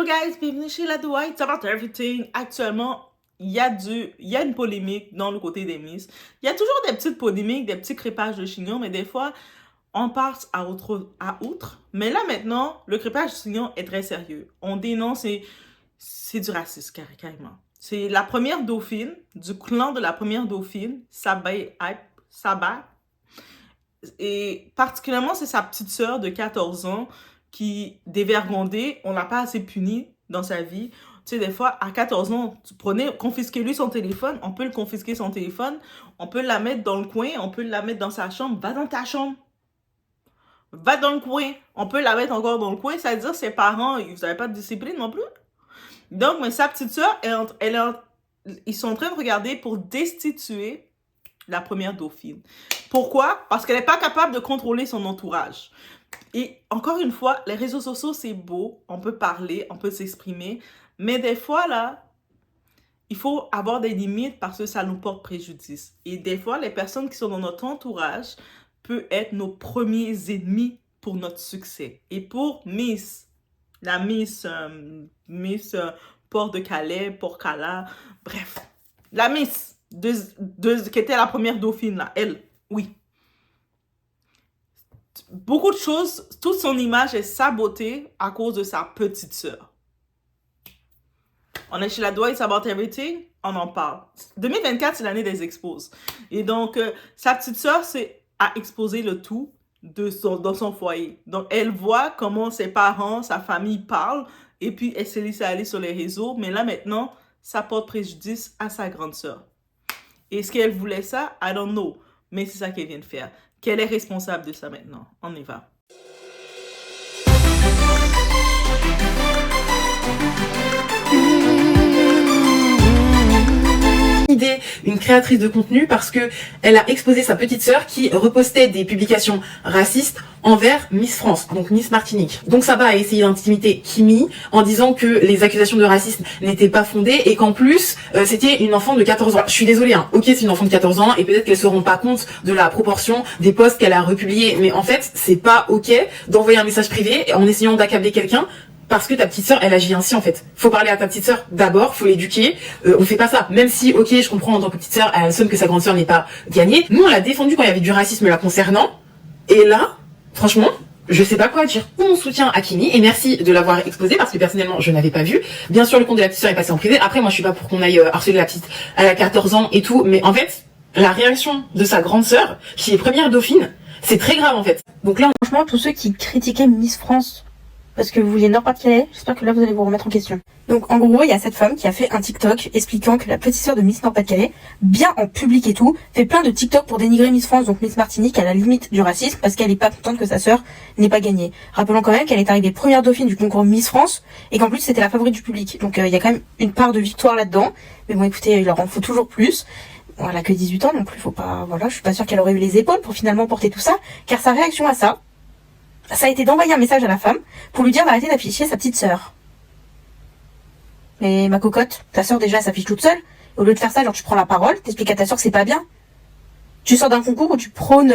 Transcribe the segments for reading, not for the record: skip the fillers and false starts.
guys, bienvenue chez La Douai, it's about everything. Actuellement, il y a une polémique dans le côté des Miss. Il y a toujours des petites polémiques, des petits crépages de chignon, mais des fois, on passe à outre. Mais là, maintenant, le crépage de chignon est très sérieux. On dénonce et c'est du racisme, carrément. C'est la première dauphine, du clan de la première dauphine, Saba. Et particulièrement, c'est sa petite sœur de 14 ans qui, dévergondée, on l'a pas assez punie dans sa vie. Tu sais, des fois, à 14 ans, confisquez-lui son téléphone, on peut le confisquer son téléphone, on peut la mettre dans le coin, on peut la mettre dans sa chambre, va dans ta chambre. Va dans le coin. On peut la mettre encore dans le coin, c'est-à-dire ses parents, vous n'avez pas de discipline non plus. Donc, mais sa petite sœur, ils sont en train de regarder pour destituer la première dauphine. Pourquoi? Parce qu'elle n'est pas capable de contrôler son entourage. Et encore une fois, les réseaux sociaux, c'est beau. On peut parler, on peut s'exprimer. Mais des fois, là, il faut avoir des limites parce que ça nous porte préjudice. Et des fois, les personnes qui sont dans notre entourage peuvent être nos premiers ennemis pour notre succès. Et pour la Miss Port-de-Calais, Port-Cala, bref, la Miss qui était la première dauphine, là, elle, oui. Beaucoup de choses, toute son image est sabotée à cause de sa petite sœur. On est chez La Douai, it's about everything, on en parle. 2024, c'est l'année des exposes. Et donc, sa petite sœur a exposé le tout dans son foyer. Donc, elle voit comment ses parents, sa famille parlent, et puis elle s'est laissée aller sur les réseaux. Mais là, maintenant, ça porte préjudice à sa grande sœur. Est-ce qu'elle voulait ça? I don't know. Mais c'est ça qu'elle vient de faire. Qu'elle est responsable de ça maintenant. On y va. Une créatrice de contenu parce que elle a exposé sa petite sœur qui repostait des publications racistes envers Miss France, donc Miss Martinique. Donc Saba a essayé d'intimider Kimi en disant que les accusations de racisme n'étaient pas fondées et qu'en plus c'était une enfant de 14 ans. Je suis désolée, hein. Ok, c'est une enfant de 14 ans et peut-être qu'elle se rend pas compte de la proportion des posts qu'elle a republiés, mais en fait c'est pas ok d'envoyer un message privé en essayant d'accabler quelqu'un. Parce que ta petite sœur, elle agit ainsi en fait. Faut parler à ta petite sœur d'abord, faut l'éduquer. On fait pas ça. Même si, ok, je comprends en tant que petite sœur, elle somme que sa grande sœur n'est pas gagnée. Nous, on l'a défendue quand il y avait du racisme la concernant. Et là, franchement, je sais pas quoi dire. Tout mon soutien à Kimi et merci de l'avoir exposé parce que personnellement, je n'avais pas vu. Bien sûr, le compte de la petite sœur est passé en privé. Après, moi, je suis pas pour qu'on aille harceler la petite. Elle a 14 ans et tout, mais en fait, la réaction de sa grande sœur, qui est première dauphine, c'est très grave en fait. Donc là, franchement, tous ceux qui critiquaient Miss France parce que vous vouliez Nord-Pas-de-Calais, j'espère que là vous allez vous remettre en question. Donc en gros, il y a cette femme qui a fait un TikTok expliquant que la petite sœur de Miss Nord-Pas-de-Calais, bien en public et tout, fait plein de TikTok pour dénigrer Miss France, donc Miss Martinique, à la limite du racisme, parce qu'elle est pas contente que sa sœur n'ait pas gagné. Rappelons quand même qu'elle est arrivée première dauphine du concours Miss France, et qu'en plus c'était la favorite du public. Donc il y a quand même une part de victoire là-dedans. Mais bon écoutez, il leur en faut toujours plus. Bon, elle a que 18 ans non plus, faut pas, voilà, je suis pas sûre qu'elle aurait eu les épaules pour finalement porter tout ça, car sa réaction à ça a été d'envoyer un message à la femme pour lui dire d'arrêter d'afficher sa petite sœur. Mais ma cocotte, ta sœur déjà s'affiche toute seule. Au lieu de faire ça, genre tu prends la parole, t'expliques à ta sœur que c'est pas bien. Tu sors d'un concours où tu prônes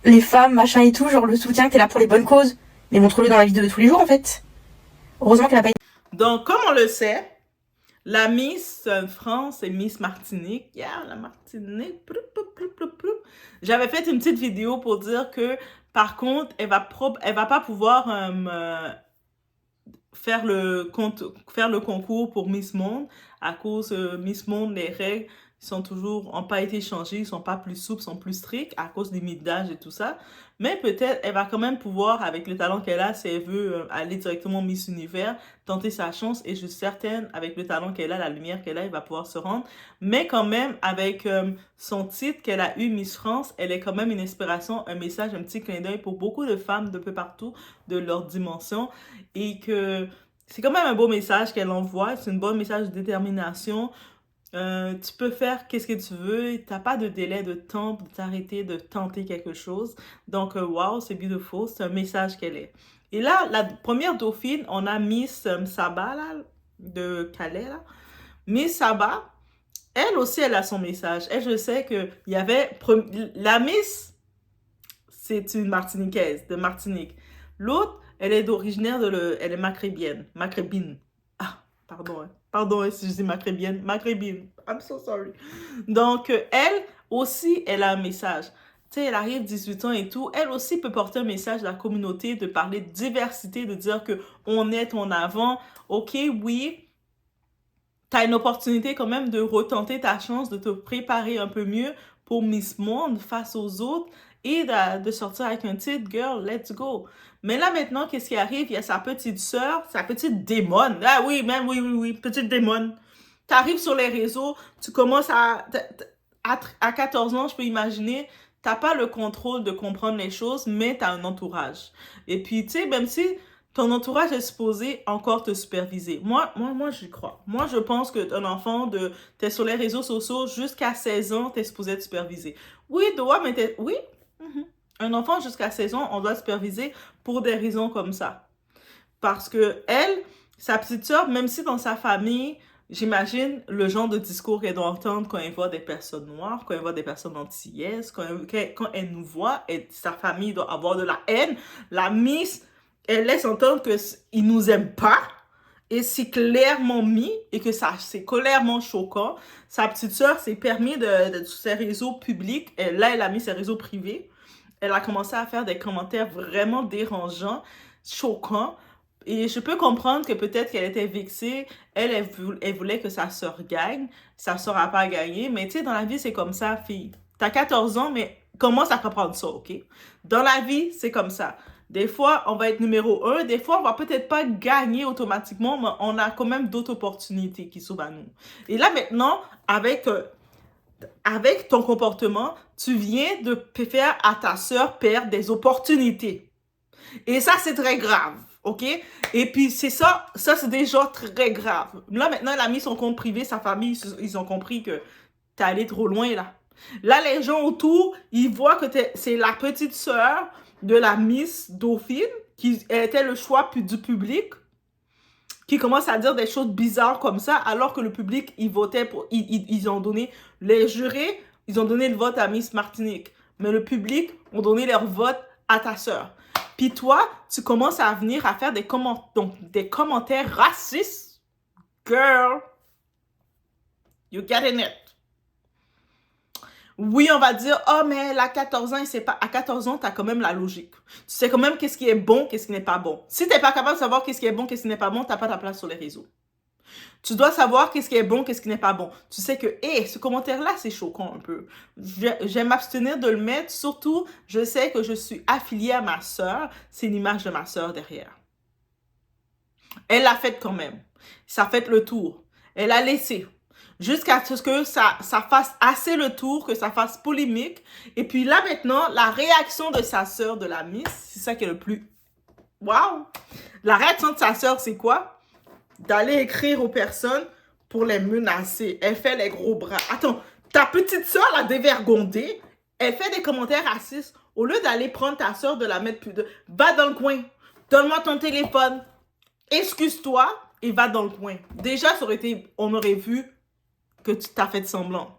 les femmes, machin et tout, genre le soutien, que t'es là pour les bonnes causes. Mais montre-le dans la vie de tous les jours en fait. Heureusement qu'elle a pas été... Donc comme on le sait, la Miss France et Miss Martinique, la Martinique, j'avais fait une petite vidéo pour dire que par contre, elle va pas pouvoir faire le concours pour Miss Monde à cause Miss Monde, les règles ont pas été changées, ils sont pas plus souples, sont plus stricts à cause des limites d'âge et tout ça. Mais peut-être elle va quand même pouvoir, avec le talent qu'elle a, si elle veut aller directement Miss Univers, tenter sa chance. Et je suis certaine, avec le talent qu'elle a, la lumière qu'elle a, elle va pouvoir se rendre. Mais quand même, avec son titre qu'elle a eu, Miss France, elle est quand même une inspiration, un message, un petit clin d'œil pour beaucoup de femmes de peu partout, de leur dimension. Et que c'est quand même un beau message qu'elle envoie. C'est un bon message de détermination. Tu peux faire qu'est-ce que tu veux, t'as pas de délai de temps pour t'arrêter de tenter quelque chose. Donc, wow, c'est beautiful, c'est un message qu'elle est. Et là, la première dauphine, on a Miss Saba, là, de Calais, là. Miss Saba, elle aussi, elle a son message. Elle, je sais que il y avait... La Miss, c'est une Martiniquaise, de Martinique. L'autre, Elle est originaire elle est maghrébienne. Maghrébine. Ah, pardon, hein. Pardon hein, si je dis maghrébienne. Maghrébine. I'm so sorry. Donc, elle aussi, elle a un message. Tu sais, elle arrive 18 ans et tout. Elle aussi peut porter un message à la communauté, de parler de diversité, de dire que on est en avant. OK, oui, t'as une opportunité quand même de retenter ta chance, de te préparer un peu mieux pour Miss Monde face aux autres et de sortir avec un titre, girl, let's go. Mais là maintenant, qu'est-ce qui arrive? Il y a sa petite sœur, sa petite démon. Ah oui, même, oui, petite démon. T'arrives sur les réseaux, tu commences à 14 ans, je peux imaginer, t'as pas le contrôle de comprendre les choses, mais t'as un entourage. Et puis, tu sais, même si ton entourage est supposé encore te superviser. Moi, j'y crois. Moi, je pense qu'un enfant t'es sur les réseaux sociaux jusqu'à 16 ans, t'es supposé être supervisé. Oui, mais oui. Un enfant jusqu'à 16 ans, on doit superviser pour des raisons comme ça. Parce que elle, sa petite sœur, même si dans sa famille, j'imagine le genre de discours qu'elle doit entendre quand elle voit des personnes noires, quand elle voit des personnes antillaises, quand elle nous voit, sa famille doit avoir de la haine. La Miss, elle laisse entendre qu'ils nous aiment pas. Et c'est clairement mis et que ça, c'est clairement choquant. Sa petite sœur s'est permis de sur ses réseaux publics. Là, elle a mis ses réseaux privés. Elle a commencé à faire des commentaires vraiment dérangeants, choquants. Et je peux comprendre que peut-être qu'elle était vexée. Elle voulait que sa sœur gagne. Sa sœur n'a pas gagné. Mais tu sais, dans la vie, c'est comme ça, fille. T'as 14 ans, mais commence à comprendre ça, OK? Dans la vie, c'est comme ça. Des fois, on va être numéro 1. Des fois, on va peut-être pas gagner automatiquement, mais on a quand même d'autres opportunités qui s'ouvrent à nous. Et là, maintenant, avec ton comportement, tu viens de faire à ta sœur perdre des opportunités. Et ça, c'est très grave, OK? Et puis, c'est ça c'est déjà très grave. Là, maintenant, elle a mis son compte privé, sa famille, ils ont compris que t'es allé trop loin, là. Là, les gens autour, ils voient que c'est la petite sœur de la Miss Dauphine, qui était le choix du public, qui commence à dire des choses bizarres comme ça, alors que le public, il votait pour... Ils ont donné... Les jurés, ils ont donné le vote à Miss Martinique. Mais le public ont donné leur vote à ta sœur. Puis toi, tu commences à venir à faire des commentaires racistes. Girl, you getting it. Oui, on va dire, oh, mais elle a 14 ans, et c'est pas... À 14 ans, tu as quand même la logique. Tu sais quand même qu'est-ce qui est bon, qu'est-ce qui n'est pas bon. Si tu n'es pas capable de savoir qu'est-ce qui est bon, qu'est-ce qui n'est pas bon, tu n'as pas ta place sur les réseaux. Tu dois savoir qu'est-ce qui est bon, qu'est-ce qui n'est pas bon. Tu sais que, ce commentaire-là, c'est choquant un peu. Je vais m'abstenir de le mettre. Surtout, je sais que je suis affiliée à ma sœur. C'est l'image de ma sœur derrière. Elle l'a fait quand même. Ça a fait le tour. Elle a laissé. Jusqu'à ce que ça fasse assez le tour, que ça fasse polémique. Et puis là, maintenant, la réaction de sa sœur, de la Miss, c'est ça qui est le plus... Waouh! La réaction de sa sœur, c'est quoi? D'aller écrire aux personnes pour les menacer. Elle fait les gros bras. Attends, ta petite sœur, la dévergondée, elle fait des commentaires racistes. Au lieu d'aller prendre ta sœur, de la mettre plus de... Va dans le coin. Donne-moi ton téléphone. Excuse-toi et va dans le coin. Déjà, on aurait vu que tu t'as fait semblant.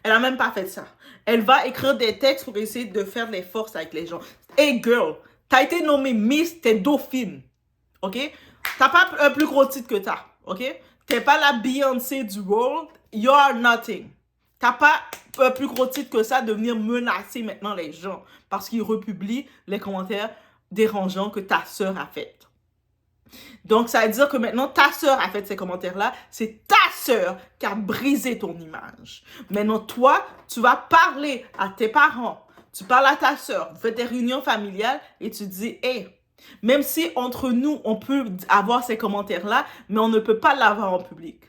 Elle a même pas fait ça. Elle va écrire des textes pour essayer de faire des forces avec les gens. Hey girl, t'as été nommée Miss, t'es Dauphine. OK? T'as pas un plus gros titre que t'as. OK? T'es pas la Beyoncé du world. You are nothing. T'as pas un plus gros titre que ça de venir menacer maintenant les gens parce qu'ils republient les commentaires dérangeants que ta sœur a fait. Donc, ça veut dire que maintenant, ta sœur a fait ces commentaires-là. C'est ta sœur qui a brisé ton image. Maintenant, toi, tu vas parler à tes parents. Tu parles à ta sœur. Vous faites des réunions familiales et tu dis, hey, même si entre nous, on peut avoir ces commentaires-là, mais on ne peut pas l'avoir en public.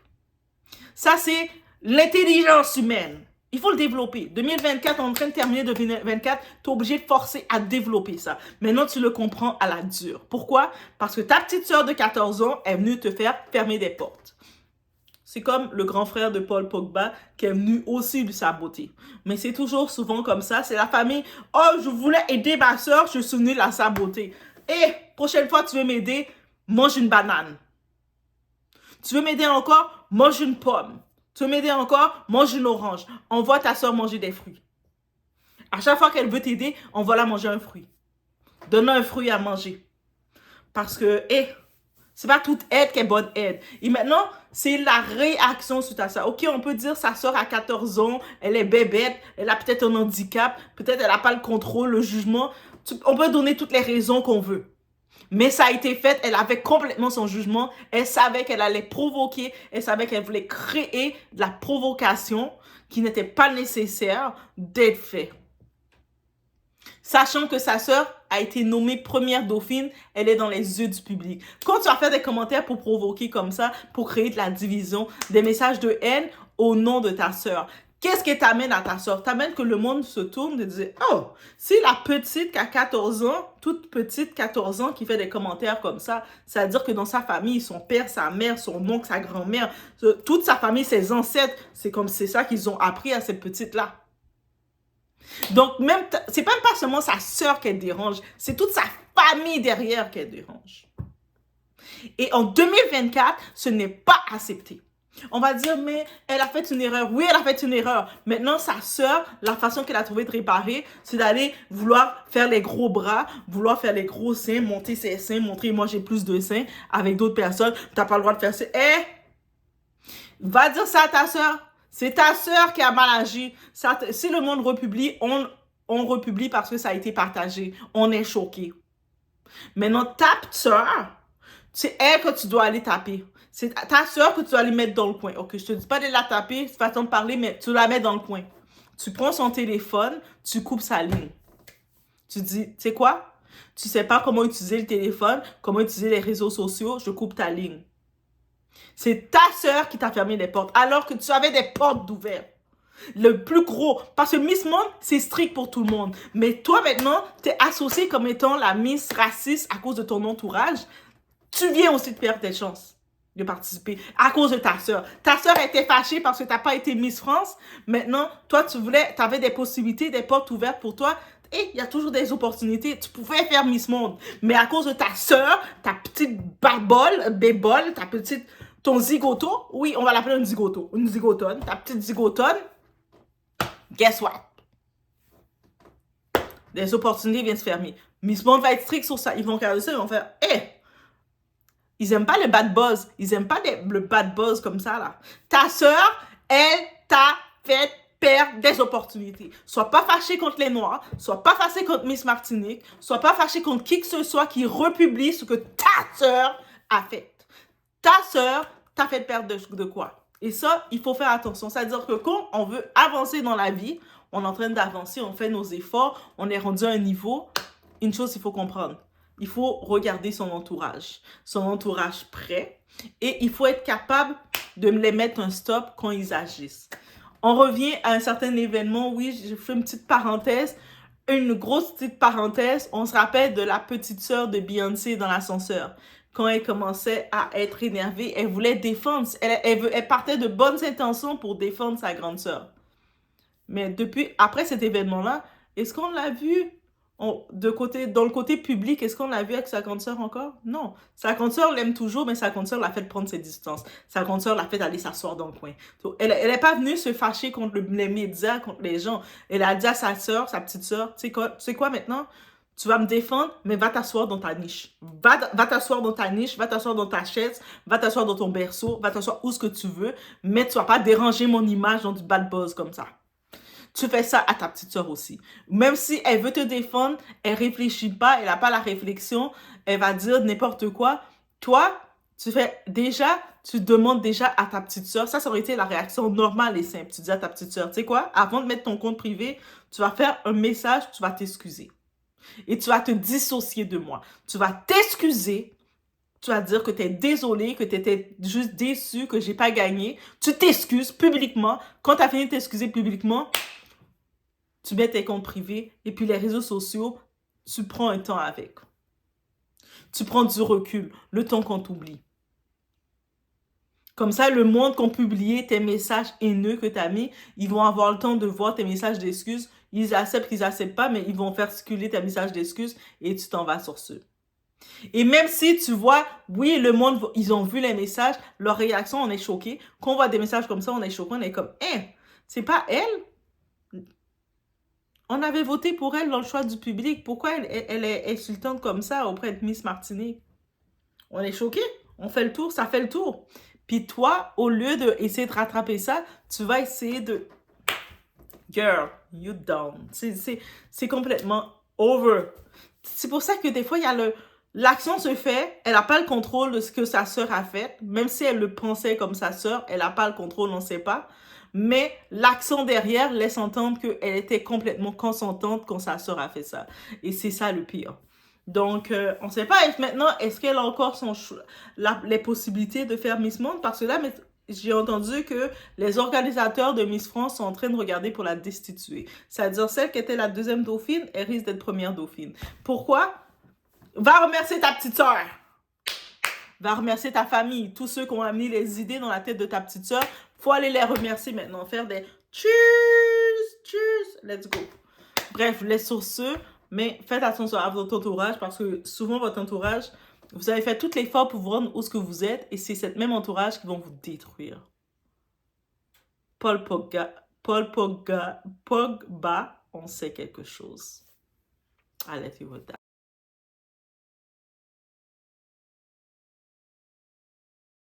Ça, c'est l'intelligence humaine. Il faut le développer. 2024, on est en train de terminer 2024, tu es obligé de forcer à développer ça. Maintenant, tu le comprends à la dure. Pourquoi? Parce que ta petite sœur de 14 ans est venue te faire fermer des portes. C'est comme le grand frère de Paul Pogba qui est venu aussi lui saboter. Mais c'est toujours souvent comme ça. C'est la famille. Oh, je voulais aider ma sœur, je suis venue la saboter. Et prochaine fois, tu veux m'aider, mange une banane. Tu veux m'aider encore, mange une pomme. Tu veux m'aider encore, mange une orange. Envoie ta soeur manger des fruits. À chaque fois qu'elle veut t'aider, envoie-la manger un fruit. Donne-la un fruit à manger. Parce que, c'est pas toute aide qui est bonne aide. Et maintenant, c'est la réaction suite à ça. Ok, on peut dire sa soeur a 14 ans, elle est bébête, elle a peut-être un handicap, peut-être elle n'a pas le contrôle, le jugement. On peut donner toutes les raisons qu'on veut. Mais ça a été fait, elle avait complètement son jugement, elle savait qu'elle allait provoquer, elle savait qu'elle voulait créer de la provocation qui n'était pas nécessaire d'être faite. Sachant que sa sœur a été nommée première dauphine, elle est dans les yeux du public. Quand tu vas faire des commentaires pour provoquer comme ça, pour créer de la division, des messages de haine au nom de ta sœur, qu'est-ce qui t'amène à ta sœur? T'amène que le monde se tourne et dit, oh, si la petite qui a 14 ans, toute petite 14 ans qui fait des commentaires comme ça, ça veut dire que dans sa famille, son père, sa mère, son oncle, sa grand-mère, toute sa famille, ses ancêtres, c'est ça qu'ils ont appris à cette petite-là. Donc, même, c'est même pas seulement sa sœur qu'elle dérange, c'est toute sa famille derrière qu'elle dérange. Et en 2024, ce n'est pas accepté. On va dire, mais elle a fait une erreur. Oui, elle a fait une erreur. Maintenant, sa sœur, la façon qu'elle a trouvé de réparer, c'est d'aller vouloir faire les gros bras, vouloir faire les gros seins, monter ses seins, montrer, moi, j'ai plus de seins avec d'autres personnes. T'as pas le droit de faire ça. Va dire ça à ta sœur. C'est ta sœur qui a mal agi. Si le monde republie, on republie parce que ça a été partagé. On est choqué. Maintenant, ta sœur, c'est elle que tu dois aller taper. C'est ta sœur que tu dois aller mettre dans le coin. Ok, je te dis pas de la taper, c'est façon de parler, mais tu la mets dans le coin. Tu prends son téléphone, tu coupes sa ligne. Tu dis, tu sais quoi? Tu sais pas comment utiliser le téléphone, comment utiliser les réseaux sociaux, je coupe ta ligne. C'est ta sœur qui t'a fermé les portes, alors que tu avais des portes d'ouvertes. Le plus gros, parce que Miss Monde, c'est strict pour tout le monde. Mais toi, maintenant, tu es associée comme étant la Miss raciste à cause de ton entourage. Tu viens aussi de perdre tes chances de participer à cause de ta sœur. Ta sœur était fâchée parce que tu n'as pas été Miss France. Maintenant, toi, tu avais des possibilités, des portes ouvertes pour toi. Et il y a toujours des opportunités. Tu pouvais faire Miss Monde. Mais à cause de ta sœur, ta petite bébole, ton zigoto, oui, on va l'appeler un zigoto, une zigotone, ta petite zigotone, guess what? Des opportunités viennent se fermer. Miss Monde va être strict sur ça. Ils vont regarder ça, ils vont faire, ils aiment pas le bad buzz. Ils aiment pas le bad buzz comme ça, là. Ta sœur, elle t'a fait perdre des opportunités. Sois pas fâché contre les Noirs. Sois pas fâché contre Miss Martinique. Sois pas fâché contre qui que ce soit qui republie ce que ta sœur a fait. Ta sœur t'a fait perdre de quoi? Et ça, il faut faire attention. C'est-à-dire que quand on veut avancer dans la vie, on est en train d'avancer, on fait nos efforts, on est rendu à un niveau. Une chose, il faut comprendre. Il faut regarder son entourage prêt, et il faut être capable de les mettre un stop quand ils agissent. On revient à un certain événement, oui, je fais une petite parenthèse, une grosse petite parenthèse, on se rappelle de la petite sœur de Beyoncé dans l'ascenseur. Quand elle commençait à être énervée, elle voulait défendre, elle partait de bonnes intentions pour défendre sa grande sœur. Mais après cet événement-là, est-ce qu'on l'a vu dans le côté public, est-ce qu'on l'a vu avec sa grande sœur encore? Non. Sa grande sœur l'aime toujours, mais sa grande sœur l'a fait prendre ses distances. Sa grande sœur l'a fait aller s'asseoir dans le coin. Donc, elle n'est pas venue se fâcher contre les médias, contre les gens. Elle a dit à sa sœur, sa petite sœur, tu sais quoi maintenant? Tu vas me défendre, mais va t'asseoir dans ta niche. Va t'asseoir dans ta niche, va t'asseoir dans ta chaise, va t'asseoir dans ton berceau, va t'asseoir où ce que tu veux, mais tu vas pas déranger mon image dans du bad buzz comme ça. Tu fais ça à ta petite soeur aussi. Même si elle veut te défendre, elle réfléchit pas, elle n'a pas la réflexion, elle va dire n'importe quoi. Toi, tu demandes déjà à ta petite soeur, ça aurait été la réaction normale et simple. Tu dis à ta petite soeur, tu sais quoi, avant de mettre ton compte privé, tu vas faire un message, tu vas t'excuser. Et tu vas te dissocier de moi. Tu vas t'excuser. Tu vas dire que tu es désolé, que tu étais juste déçu, que j'ai pas gagné. Tu t'excuses publiquement. Quand tu as fini de t'excuser publiquement, tu mets tes comptes privés. Et puis les réseaux sociaux, tu prends un temps avec. Tu prends du recul, le temps qu'on t'oublie. Comme ça, le monde qu'on publie tes messages haineux que tu as mis, ils vont avoir le temps de voir tes messages d'excuses. Ils acceptent, qu'ils acceptent pas, mais ils vont faire circuler tes messages d'excuses et tu t'en vas sur ceux. Et même si tu vois, oui, le monde, ils ont vu les messages, leur réaction, on est choqué. Quand on voit des messages comme ça, on est choqué, on est comme, c'est pas elle? On avait voté pour elle dans le choix du public. Pourquoi elle est insultante comme ça auprès de Miss Martinique? On est choqué. On fait le tour, ça fait le tour. Puis toi, au lieu d'essayer de rattraper ça, tu vas essayer de... Girl, you down. C'est complètement over. C'est pour ça que des fois, il y a l'action se fait, elle n'a pas le contrôle de ce que sa sœur a fait. Même si elle le pensait comme sa sœur, elle n'a pas le contrôle, on ne sait pas. Mais l'action derrière laisse entendre qu'elle était complètement consentante quand sa sœur a fait ça. Et c'est ça le pire. Donc, on ne sait pas maintenant, est-ce qu'elle a encore les possibilités de faire Miss Monde? Parce que là, j'ai entendu que les organisateurs de Miss France sont en train de regarder pour la destituer. C'est-à-dire, celle qui était la deuxième dauphine, elle risque d'être première dauphine. Pourquoi? Va remercier ta petite sœur. Va remercier ta famille. Tous ceux qui ont amené les idées dans la tête de ta petite sœur, faut aller les remercier maintenant. Faire des cheers, cheers, let's go. Bref, laisse sur ce, mais faites attention à votre entourage parce que souvent votre entourage, vous avez fait tout l'effort pour vous rendre où ce que vous êtes et c'est cette même entourage qui vont vous détruire. Paul Pogba, on sait quelque chose. Allez, tu vois.